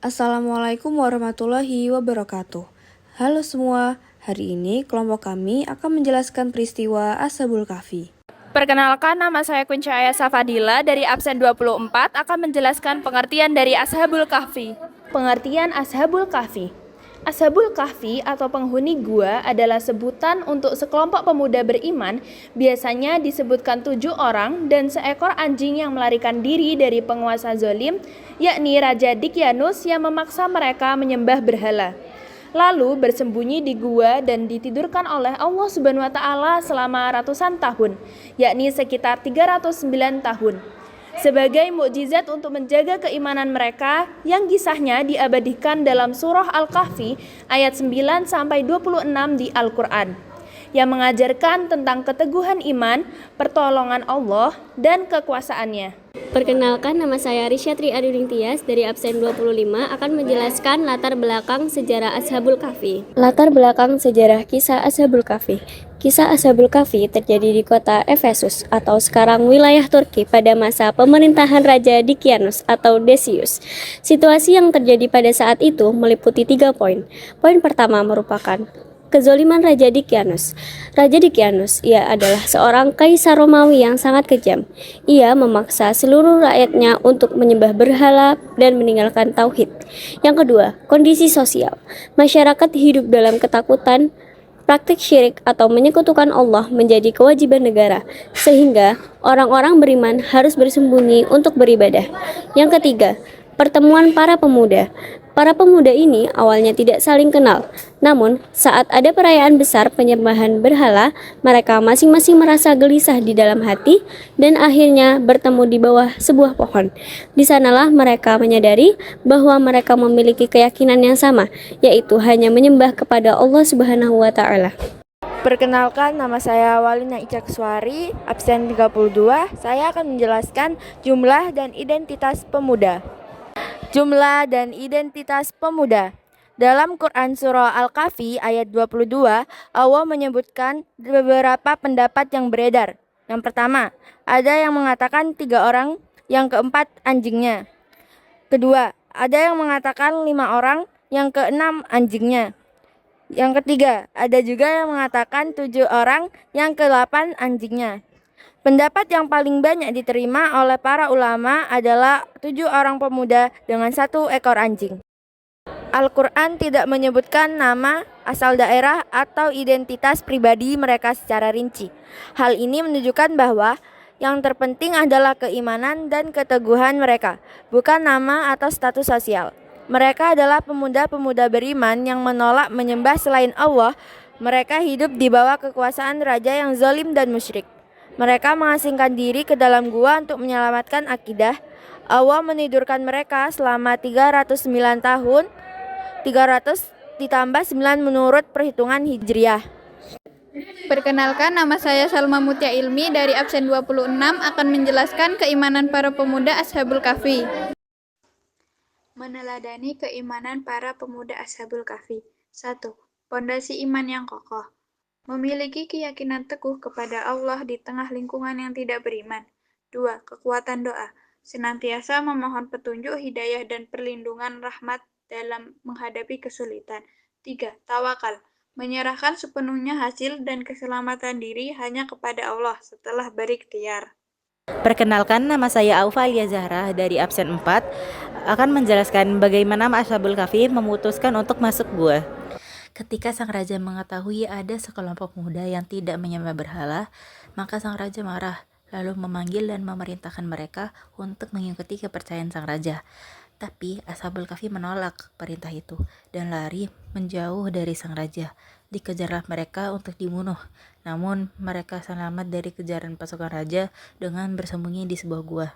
Assalamualaikum warahmatullahi wabarakatuh. Halo semua, hari ini kelompok kami akan menjelaskan peristiwa Ashabul Kahfi. Perkenalkan, nama saya Kuncaya Safadila dari absen 24 akan menjelaskan pengertian dari Ashabul Kahfi. Pengertian Ashabul Kahfi. Ashabul Kahfi atau penghuni gua adalah sebutan untuk sekelompok pemuda beriman, biasanya disebutkan 7 orang dan seekor anjing yang melarikan diri dari penguasa zalim, yakni Raja Dikyanus yang memaksa mereka menyembah berhala. Lalu bersembunyi di gua dan ditidurkan oleh Allah Subhanahu wa taala selama ratusan tahun, yakni sekitar 309 tahun. Sebagai mukjizat untuk menjaga keimanan mereka yang kisahnya diabadikan dalam surah Al-Kahfi ayat 9 sampai 26 di Al-Qur'an, yang mengajarkan tentang keteguhan iman, pertolongan Allah dan kekuasaannya. Perkenalkan, nama saya Risya Tri Aduning Tias dari absen 25 akan menjelaskan latar belakang sejarah Ashabul Kahfi. Latar belakang sejarah kisah Ashabul Kahfi. Kisah Ashabul Kahfi terjadi di kota Efesus atau sekarang wilayah Turki pada masa pemerintahan Raja Dikyanus atau Decius. Situasi yang terjadi pada saat itu meliputi 3 poin. Poin pertama merupakan kezoliman Raja Dikyanus. Raja Dikyanus, ia adalah seorang kaisar Romawi yang sangat kejam. Ia memaksa seluruh rakyatnya untuk menyembah berhala dan meninggalkan tauhid. Yang kedua, kondisi sosial. Masyarakat hidup dalam ketakutan. Praktik syirik atau menyekutukan Allah menjadi kewajiban negara, sehingga orang-orang beriman harus bersembunyi untuk beribadah. Yang ketiga, pertemuan para pemuda. Para pemuda ini awalnya tidak saling kenal, namun saat ada perayaan besar penyembahan berhala, mereka masing-masing merasa gelisah di dalam hati dan akhirnya bertemu di bawah sebuah pohon. Di sanalah mereka menyadari bahwa mereka memiliki keyakinan yang sama, yaitu hanya menyembah kepada Allah Subhanahu wa taala. Perkenalkan, nama saya Walina Icakswari, absen 32. Saya akan menjelaskan jumlah dan identitas pemuda. Jumlah dan identitas pemuda. Dalam Quran Surah Al-Kahfi ayat 22, Allah menyebutkan beberapa pendapat yang beredar. Yang pertama, ada yang mengatakan 3 orang, yang keempat anjingnya. Kedua, ada yang mengatakan 5 orang, yang keenam anjingnya. Yang ketiga, ada juga yang mengatakan 7 orang, yang ke-8 anjingnya. Pendapat yang paling banyak diterima oleh para ulama adalah 7 orang pemuda dengan 1 ekor anjing. Al-Quran tidak menyebutkan nama, asal daerah, atau identitas pribadi mereka secara rinci. Hal ini menunjukkan bahwa yang terpenting adalah keimanan dan keteguhan mereka, bukan nama atau status sosial. Mereka adalah pemuda-pemuda beriman yang menolak menyembah selain Allah. Mereka hidup di bawah kekuasaan raja yang zalim dan musyrik. Mereka mengasingkan diri ke dalam gua untuk menyelamatkan akidah. Allah menidurkan mereka selama 309 tahun, 300 ditambah 9 menurut perhitungan Hijriah. Perkenalkan, nama saya Salma Mutia Ilmi dari absen 26 akan menjelaskan keimanan para pemuda Ashabul Kahfi. Meneladani keimanan para pemuda Ashabul Kahfi. 1. Pondasi iman yang kokoh. Memiliki keyakinan teguh kepada Allah di tengah lingkungan yang tidak beriman. 2. Kekuatan doa. Senantiasa memohon petunjuk, hidayah, dan perlindungan rahmat dalam menghadapi kesulitan. 3. Tawakal. Menyerahkan sepenuhnya hasil dan keselamatan diri hanya kepada Allah setelah berikhtiar. Perkenalkan, nama saya Aufa Alia Zahra dari absen 4 akan menjelaskan bagaimana Ashabul Kahfi memutuskan untuk masuk gua. Ketika sang raja mengetahui ada sekelompok pemuda yang tidak menyembah berhala, maka sang raja marah, lalu memanggil dan memerintahkan mereka untuk mengikuti kepercayaan sang raja. Tapi Ashabul Kahfi menolak perintah itu dan lari menjauh dari sang raja. Dikejarlah mereka untuk dibunuh, namun mereka selamat dari kejaran pasukan raja dengan bersembunyi di sebuah gua.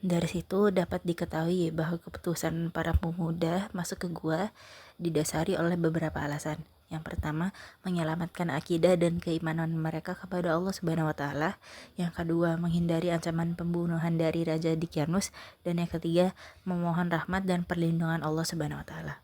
Dari situ dapat diketahui bahwa keputusan para pemuda masuk ke gua didasari oleh beberapa alasan. Yang pertama, menyelamatkan akidah dan keimanan mereka kepada Allah Subhanahu wa taala. Yang kedua, menghindari ancaman pembunuhan dari Raja Dikyanus, dan yang ketiga, memohon rahmat dan perlindungan Allah Subhanahu wa taala.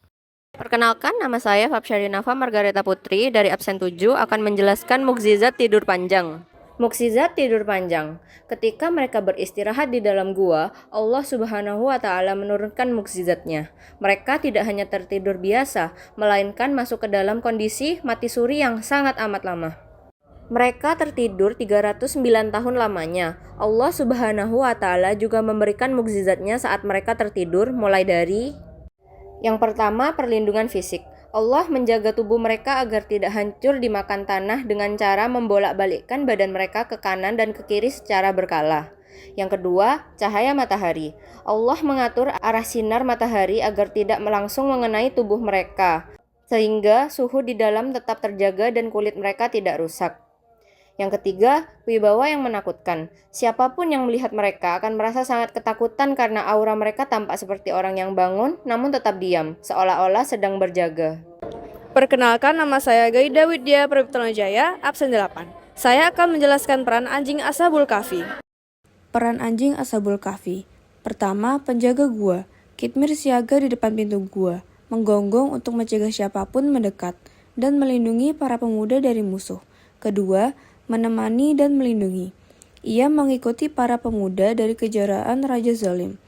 Perkenalkan, nama saya Fapsyari Nafa Margareta Putri dari absen 7 akan menjelaskan mukjizat tidur panjang. Mukjizat tidur panjang. Ketika mereka beristirahat di dalam gua, Allah Subhanahu wa Ta'ala menurunkan mukjizatnya. Mereka tidak hanya tertidur biasa, melainkan masuk ke dalam kondisi mati suri yang sangat amat lama. Mereka tertidur 309 tahun lamanya. Allah Subhanahu wa Ta'ala juga memberikan mukjizatnya saat mereka tertidur, mulai dari yang pertama, perlindungan fisik. Allah menjaga tubuh mereka agar tidak hancur dimakan tanah dengan cara membolak-balikkan badan mereka ke kanan dan ke kiri secara berkala. Yang kedua, cahaya matahari. Allah mengatur arah sinar matahari agar tidak langsung mengenai tubuh mereka, sehingga suhu di dalam tetap terjaga dan kulit mereka tidak rusak. Yang ketiga, wibawa yang menakutkan. Siapapun yang melihat mereka akan merasa sangat ketakutan karena aura mereka tampak seperti orang yang bangun namun tetap diam, seolah-olah sedang berjaga. Perkenalkan, nama saya Gaida Widya Prabitolajaya, absen 8. Saya akan menjelaskan peran anjing Ashabul Kahfi. Peran anjing Ashabul Kahfi. Pertama, penjaga gua. Kitmir siaga di depan pintu gua, menggonggong untuk mencegah siapapun mendekat dan melindungi para pemuda dari musuh. Kedua, menemani dan melindungi. Ia mengikuti para pemuda dari kejaraan Raja Zalim,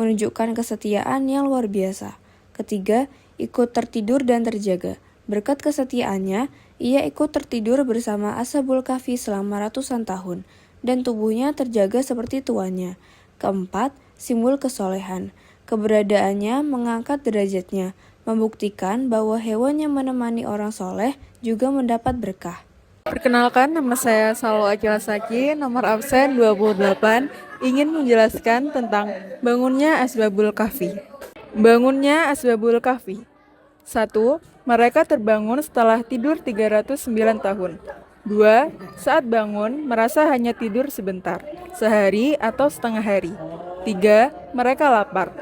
menunjukkan kesetiaan yang luar biasa. Ketiga, ikut tertidur dan terjaga. Berkat kesetiaannya, ia ikut tertidur bersama Ashabul Kahfi selama ratusan tahun, dan tubuhnya terjaga seperti tuannya. Keempat, simbol kesolehan. Keberadaannya mengangkat derajatnya, membuktikan bahwa hewan yang menemani orang soleh juga mendapat berkah. Perkenalkan, nama saya Salwa Akila Saki, nomor absen 28, ingin menjelaskan tentang bangunnya Ashabul Kahfi. Bangunnya Ashabul Kahfi. 1. Mereka terbangun setelah tidur 309 tahun. 2. Saat bangun, merasa hanya tidur sebentar, sehari atau setengah hari. 3. Mereka lapar.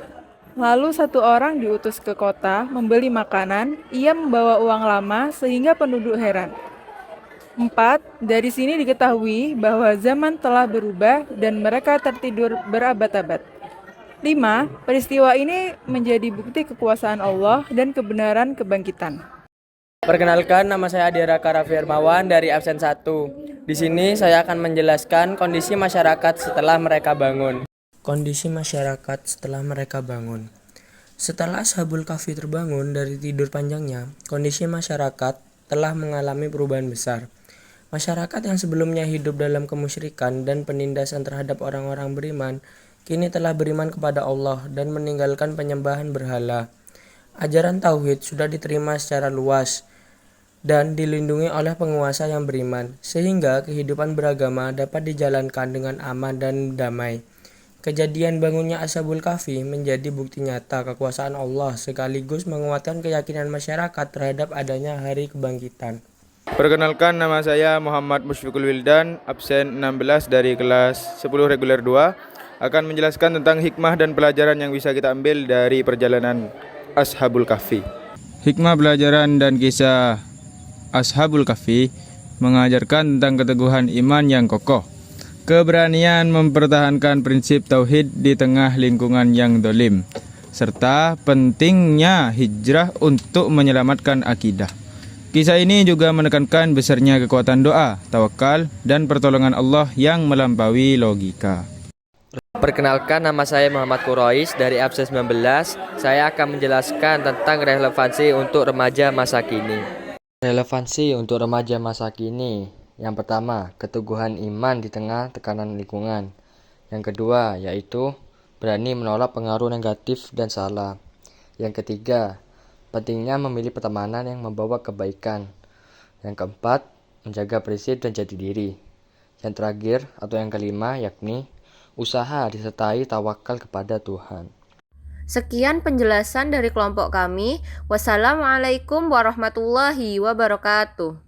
Lalu satu orang diutus ke kota membeli makanan, ia membawa uang lama sehingga penduduk heran. 4. Dari sini diketahui bahwa zaman telah berubah dan mereka tertidur berabad-abad. 5. Peristiwa ini menjadi bukti kekuasaan Allah dan kebenaran kebangkitan. Perkenalkan, nama saya Adi Raka Raffi Hermawan dari absen 1. Di sini saya akan menjelaskan kondisi masyarakat setelah mereka bangun. Kondisi masyarakat setelah mereka bangun. Setelah Ashabul Kahfi terbangun dari tidur panjangnya, kondisi masyarakat telah mengalami perubahan besar. Masyarakat yang sebelumnya hidup dalam kemusyrikan dan penindasan terhadap orang-orang beriman, kini telah beriman kepada Allah dan meninggalkan penyembahan berhala. Ajaran Tauhid sudah diterima secara luas dan dilindungi oleh penguasa yang beriman, sehingga kehidupan beragama dapat dijalankan dengan aman dan damai. Kejadian bangunnya Ashabul Kahfi menjadi bukti nyata kekuasaan Allah sekaligus menguatkan keyakinan masyarakat terhadap adanya hari kebangkitan. Perkenalkan, nama saya Muhammad Musyfiqul Wildan, absen 16 dari kelas 10 reguler 2, akan menjelaskan tentang hikmah dan pelajaran yang bisa kita ambil dari perjalanan Ashabul Kahfi. Hikmah pelajaran dan kisah Ashabul Kahfi mengajarkan tentang keteguhan iman yang kokoh, keberanian mempertahankan prinsip tauhid di tengah lingkungan yang dolim, serta pentingnya hijrah untuk menyelamatkan akidah. Kisah ini juga menekankan besarnya kekuatan doa, tawakal, dan pertolongan Allah yang melampaui logika. Perkenalkan, nama saya Muhammad Quraish dari absen 19. Saya akan menjelaskan tentang relevansi untuk remaja masa kini. Relevansi untuk remaja masa kini. Yang pertama, keteguhan iman di tengah tekanan lingkungan. Yang kedua, yaitu berani menolak pengaruh negatif dan salah. Yang ketiga, pentingnya memilih pertemanan yang membawa kebaikan. Yang keempat, menjaga prinsip dan jati diri. Yang terakhir atau yang kelima yakni usaha disertai tawakal kepada Tuhan. Sekian penjelasan dari kelompok kami. Wassalamualaikum warahmatullahi wabarakatuh.